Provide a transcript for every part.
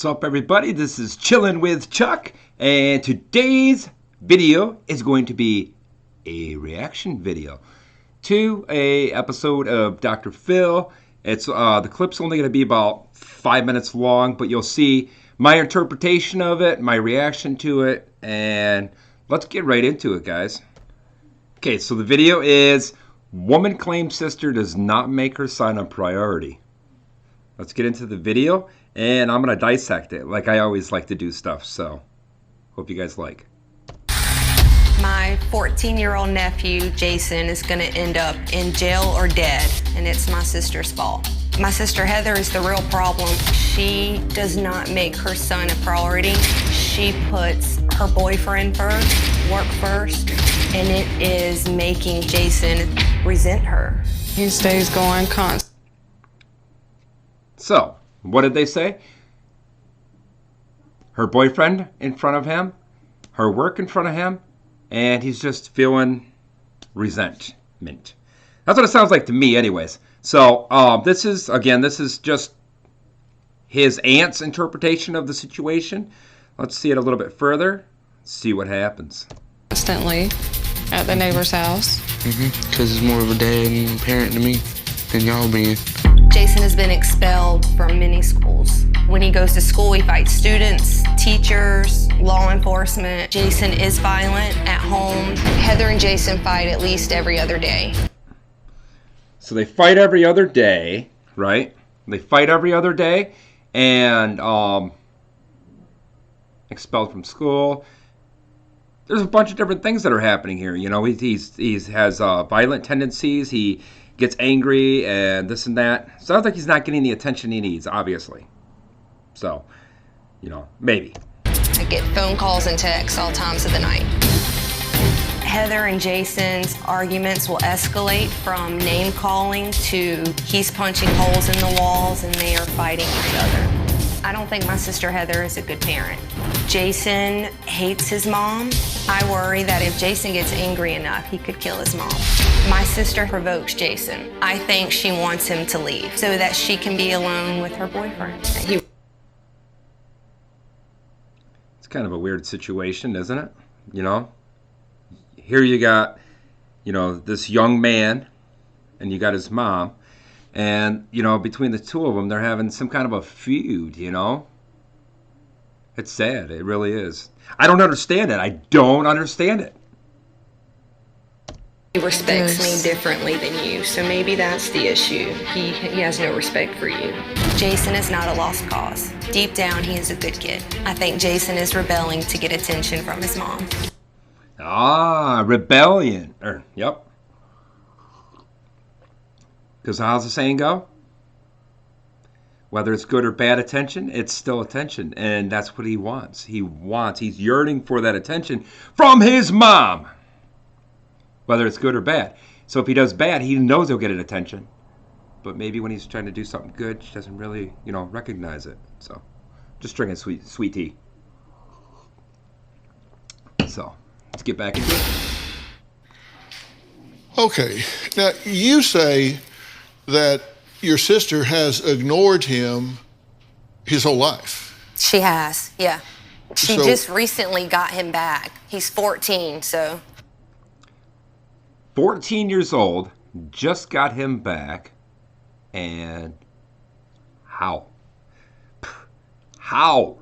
What's up, everybody? This is Chillin' with Chuck, and today's video is going to be a reaction video to a episode of Dr. Phil. It's the clip's only going to be about 5 minutes long, but you'll see my interpretation of it, my reaction to it, and let's get right into it, guys. Okay, so the video is woman claims sister does not make her son a priority. Let's get into the video. And I'm going to dissect it like I always like to do stuff, so hope you guys like. My 14-year-old nephew, Jason, is going to end up in jail or dead, and it's my sister's fault. My sister Heather is the real problem. She does not make her son a priority. She puts her boyfriend first, work first, and it is making Jason resent her. He stays going constant. So, what did they say? Her boyfriend in front of him, her work in front of him, and he's just feeling resentment. That's what it sounds like to me anyways. So this is just his aunt's interpretation of the situation. Let's see it a little bit further, see what happens. Constantly at the neighbor's house. Because it's more of a dad and parent to me than y'all being. Jason has been expelled from many schools. When he goes to school, he fights students, teachers, law enforcement. Jason is violent at home. Heather and Jason fight at least every other day. So they fight every other day, right? They fight every other day, and expelled from school. There's a bunch of different things that are happening here. You know, he has violent tendencies. He gets angry and this and that. Sounds like he's not getting the attention he needs, obviously. So, you know, maybe. I get phone calls and texts all times of the night. Heather and Jason's arguments will escalate from name calling to he's punching holes in the walls and they are fighting each other. I don't think my sister Heather is a good parent. Jason hates his mom. I worry that if Jason gets angry enough, he could kill his mom. My sister provokes Jason. I think she wants him to leave so that she can be alone with her boyfriend. It's kind of a weird situation, isn't it? You know, here you got, you know, this young man and you got his mom. And, you know, between the two of them, they're having some kind of a feud, you know? It's sad. It really is. I don't understand it. I don't understand it. He respects me differently than you, so maybe that's the issue. He has no respect for you. Jason is not a lost cause. Deep down, he is a good kid. I think Jason is rebelling to get attention from his mom. Ah, rebellion. Yep. Because how's the saying go? Whether it's good or bad attention, it's still attention. And that's what he wants. He's yearning for that attention from his mom. Whether it's good or bad. So if he does bad, he knows he'll get an attention. But maybe when he's trying to do something good, she doesn't really, you know, recognize it. So just drinking sweet tea. So let's get back into it. Okay, now you say that your sister has ignored him his whole life. She has, yeah. She So- just recently got him back. He's 14, so. 14 years old, just got him back, and how? How?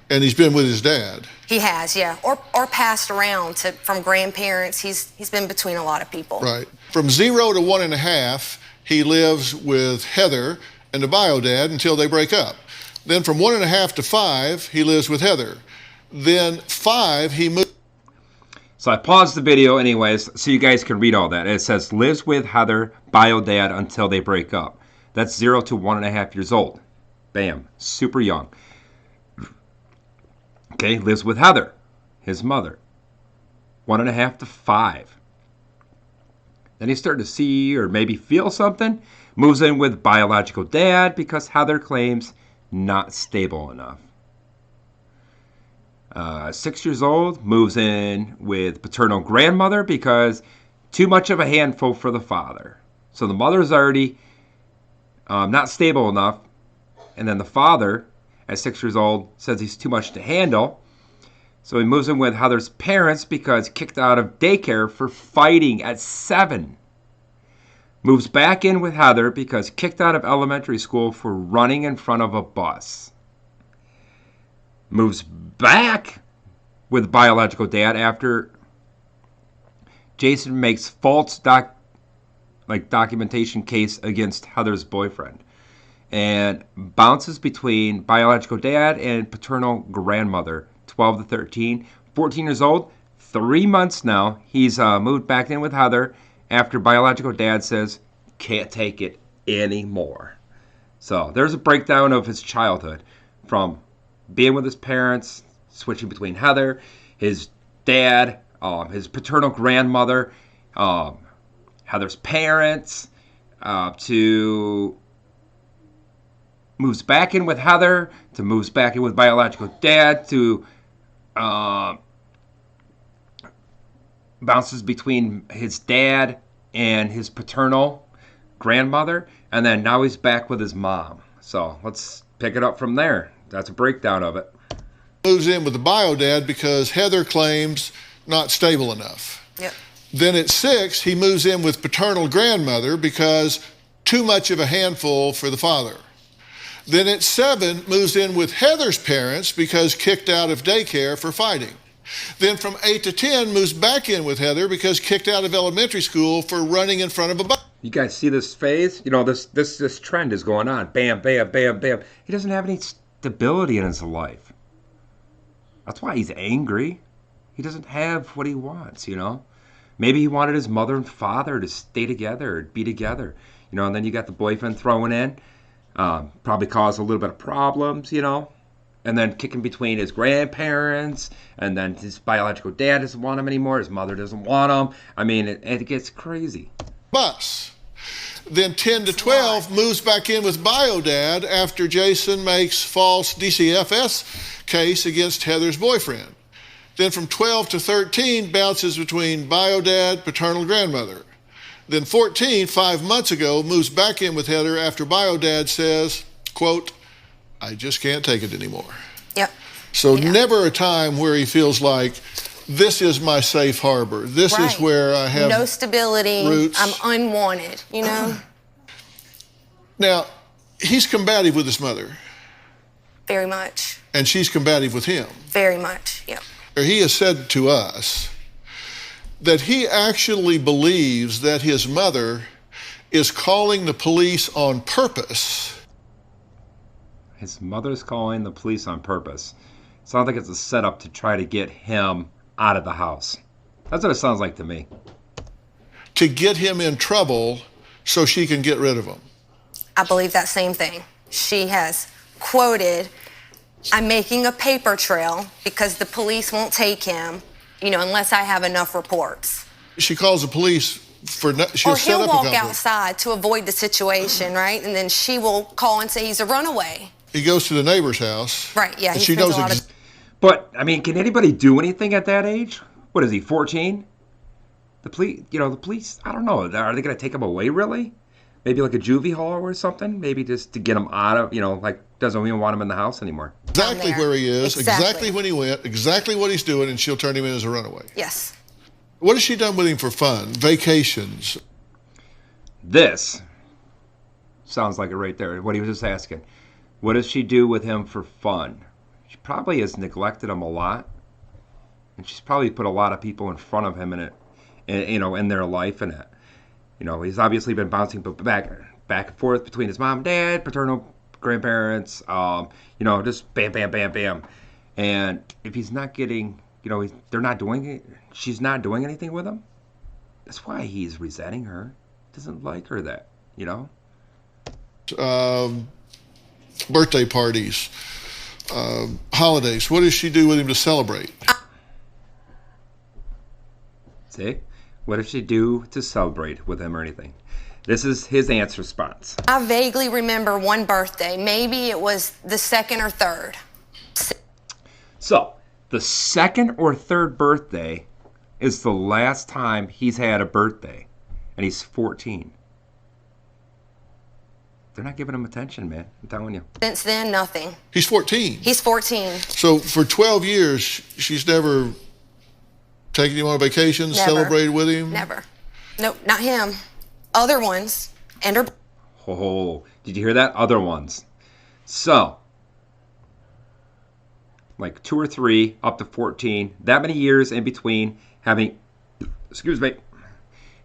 And he's been with his dad. He has, yeah. Or passed around from grandparents. He's been between a lot of people. Right. From 0 to 1.5, he lives with Heather and the bio dad until they break up. Then from 1.5 to 5, he lives with Heather. Then 5, he moves. So I paused the video anyways so you guys can read all that. It says lives with Heather, bio dad until they break up. That's 0 to 1.5 years old. Bam. Super young. Okay, lives with Heather, his mother. 1.5 to 5. Then he's starting to see or maybe feel something. Moves in with biological dad because Heather claims not stable enough. 6 years old, moves in with paternal grandmother because too much of a handful for the father. So the mother's already not stable enough. And then the father, at 6 years old, says he's too much to handle. So he moves in with Heather's parents because kicked out of daycare for fighting at 7. Moves back in with Heather because kicked out of elementary school for running in front of a bus. Moves back with biological dad after Jason makes false documentation case against Heather's boyfriend. And bounces between biological dad and paternal grandmother, 12 to 13. 14 years old, 3 months now. He's moved back in with Heather after biological dad says, can't take it anymore. So there's a breakdown of his childhood from being with his parents, switching between Heather, his dad, his paternal grandmother, Heather's parents, to moves back in with Heather, to moves back in with biological dad, to bounces between his dad and his paternal grandmother, and then now he's back with his mom. So let's pick it up from there. That's a breakdown of it. Moves in with the bio dad because Heather claims not stable enough. Yep. Then at 6, he moves in with paternal grandmother because too much of a handful for the father. Then at 7, moves in with Heather's parents because kicked out of daycare for fighting. Then from 8 to 10, moves back in with Heather because kicked out of elementary school for running in front of a bus. You guys see this phase? You know, this trend is going on. Bam, bam, bam, bam. He doesn't have any stability in his life. That's why he's angry. He doesn't have what he wants, you know. Maybe he wanted his mother and father to stay together, be together. You know, and then you got the boyfriend thrown in. Probably caused a little bit of problems, you know. And then kicking between his grandparents, and then his biological dad doesn't want him anymore. His mother doesn't want him. I mean, it gets crazy. Bus. Then 10 to 12 moves back in with bio dad after Jason makes false DCFS case against Heather's boyfriend. Then from 12 to 13 bounces between bio dad, paternal grandmother. Then 14, 5 months ago, moves back in with Heather after bio dad says, quote, I just can't take it anymore. Yep. So Yeah. never a time where he feels like this is my safe harbor. This is where I have no stability. roots. I'm unwanted, you know? Now, he's combative with his mother, Very much. and she's combative with him. Very much. Yep. He has said to us that he actually believes that his mother is calling the police on purpose. His mother's calling the police on purpose. Sounds like it's a setup to try to get him out of the house. That's what it sounds like to me. To get him in trouble so she can get rid of him. I believe that same thing. She has quoted, I'm making a paper trail because the police won't take him, you know, unless I have enough reports. She calls the police for, she'll Or set he'll up walk a company. outside to avoid the situation, right? And then she will call and say he's a runaway. He goes to the neighbor's house. Right, yeah. And He she spends knows a lot of But, I mean, can anybody do anything at that age? What is he, 14? The police, I don't know. Are they going to take him away, really? Maybe like a juvie hall or something? Maybe just to get him out of, like, doesn't even want him in the house anymore. exactly there. where he is, Exactly. exactly when he went, exactly what he's doing, and she'll turn him in as a runaway. Yes. What has she done with him for fun? Vacations. This sounds like it right there, what he was just asking. What does she do with him for fun? She probably has neglected him a lot. And she's probably put a lot of people in front of him in their life in it. He's obviously been bouncing back and forth between his mom and dad, paternal grandparents, just bam, bam, bam, bam. And if he's not getting, they're not doing it, she's not doing anything with him, that's why he's resenting her. Doesn't like her Birthday parties, holidays. What does she do with him to celebrate? See? What does she do to celebrate with him or anything? This is his answer response. I vaguely remember one birthday. Maybe it was the second or third. So, the second or third birthday is the last time he's had a birthday, and he's 14. they're not giving him attention, man. I'm telling you. Since then, nothing. He's 14. He's 14. So for 12 years, she's never taken him on vacations, Never. celebrated with him? Never. Nope, not him. Other ones. And her. Oh, did you hear that? Other ones. So, like 2 or 3 up to 14, that many years in between having, excuse me,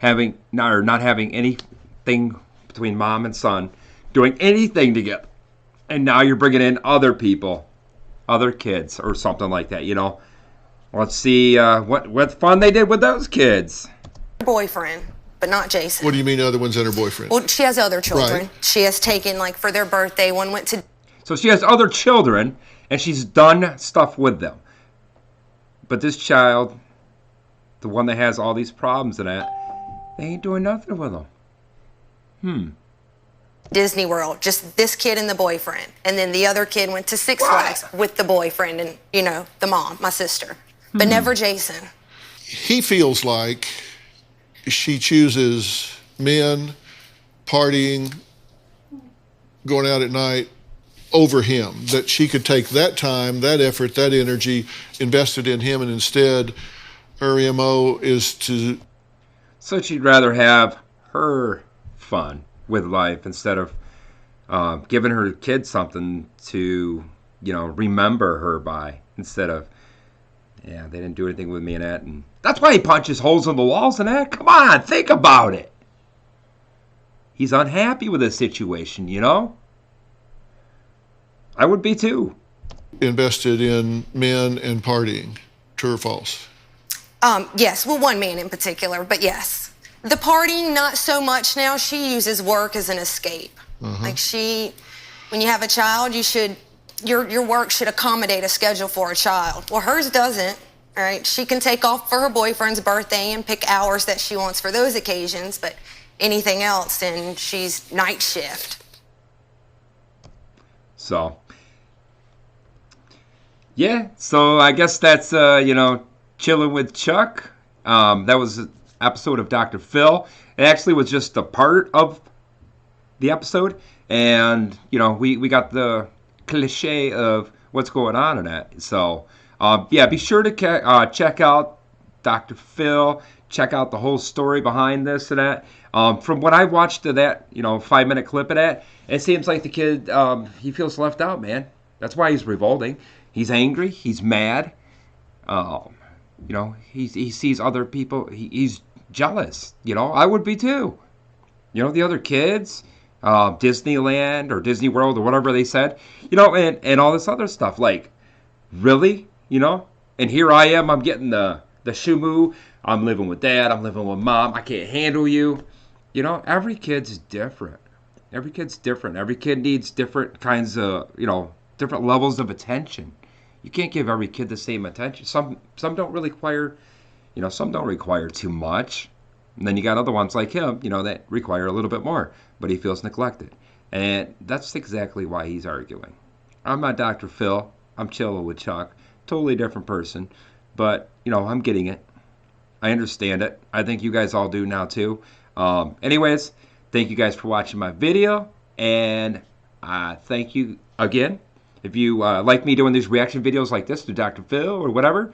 not having anything between mom and son, doing anything together. And now you're bringing in other people, other kids or something like that, you know. Let's see what fun they did with those kids. Boyfriend, but not Jason. What do you mean other ones than her boyfriend? Well, she has other children. Right. She has taken, like, for their birthday, one went to. So she has other children, and she's done stuff with them. But this child, the one that has all these problems and that, they ain't doing nothing with them. Disney World, just this kid and the boyfriend. And then the other kid went to Six Flags with the boyfriend and, you know, the mom, my sister. But never Jason. He feels like she chooses men, partying, going out at night over him. That she could take that time, that effort, that energy invested in him, and instead her MO is to... So she'd rather have her fun with life instead of giving her kids something to, you know, remember her by, instead of, yeah, they didn't do anything with me and that. And that's why he punches holes in the walls and that. Come on, think about it. He's unhappy with this situation, you know? I would be too. invested in men and partying. True or false? Yes, well, one man in particular, but yes. The partying, not so much now. She uses work as an escape. Like when you have a child, your work should accommodate a schedule for a child. Well, hers doesn't, all right? She can take off for her boyfriend's birthday and pick hours that she wants for those occasions, but anything else, and she's night shift. So, yeah, so I guess that's, Chilling with Chuck. That was an episode of Dr. Phil. It actually was just a part of the episode. And, we got the cliche of what's going on in that. So, be sure to check out Dr. Phil. Check out the whole story behind this and that. From what I watched of that, 5-minute clip of that, it seems like the kid, he feels left out, man. That's why he's revolting. He's angry. He's mad. He sees other people. He's jealous. I would be too. The other kids, Disneyland or Disney World or whatever they said, and all this other stuff. Like, really? And here I am. I'm getting the shumu. I'm living with dad. I'm living with mom. I can't handle you. Every kid's different. Every kid's different. Every kid needs different kinds of, different levels of attention. You can't give every kid the same attention. Some don't really require, some don't require too much. And then you got other ones like him, that require a little bit more, but he feels neglected. And that's exactly why he's arguing. I'm not Dr. Phil. I'm chilling with Chuck. Totally different person. But, I'm getting it. I understand it. I think you guys all do now too. Anyways, thank you guys for watching my video. And thank you again. If you like me doing these reaction videos like this to Dr. Phil or whatever,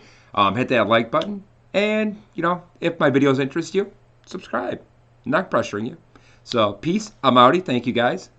hit that like button. And, if my videos interest you, subscribe. I'm not pressuring you. So, peace. I'm outie. Thank you, guys.